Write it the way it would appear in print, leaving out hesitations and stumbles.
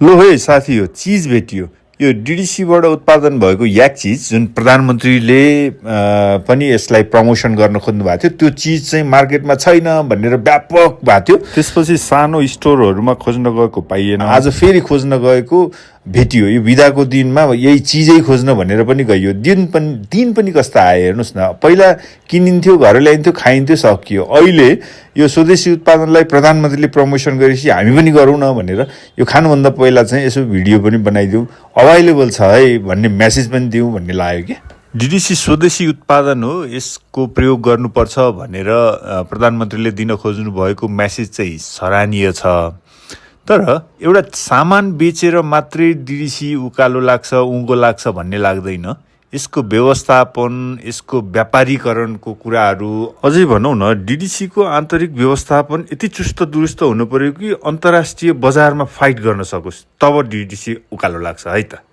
लो है साथी, हो चीज भेटियो। यो डिडिसीबाट उत्पादन भएको याक चिज जुन प्रधानमन्त्रीले पनि यसलाई प्रमोसन गर्न खोज्नु भएको थियो, त्यो चिज चाहिँ मार्केटमा छैन भनेर व्यापक भएको थियो। त्यसपछि सानो स्टोरहरूमा खोज्न गएको पाइएन, आज फेरि खोज्न गएको भेटियो। यो बिदाको दिनमा यही चिजै खोज्न भनेर पनि गइयो। दिन पनि कस्ता आए हेर्नुहोस् न। पहिला किनिन्थ्यो, घर ल्याइन्थ्यो, खाइन्थ्यो, सकियो। अहिले यो स्वदेशी उत्पादनलाई प्रधानमन्त्रीले प्रमोसन गरेपछि हामी पनि गरौँ न भनेर यो खानुभन्दा पहिला चाहिँ यसो भिडियो पनि बनाइदिउँ, अभाइलेबल छ है भन्ने मेसेज पनि दिउँ भन्ने लाग्यो क्या। डिडिसी स्वदेशी उत्पादन हो, यसको प्रयोग गर्नुपर्छ भनेर प्रधानमन्त्रीले दिन खोज्नु भएको मेसेज चाहिँ सराहनीय छ। तर एउटा सामान बेचेर मात्रै डिडिसी उकालो लाग्छ, उँगो लाग्छ भन्ने लाग्दैन। यसको व्यवस्थापन, यसको व्यापारीकरणको कुराहरू, अझै भनौँ न डिडिसीको आन्तरिक व्यवस्थापन यति चुस्त दुरुस्त हुनु पर्यो कि अन्तर्राष्ट्रिय बजारमा फाइट गर्न सकोस्, तब डिडिसी उकालो लाग्छ है त।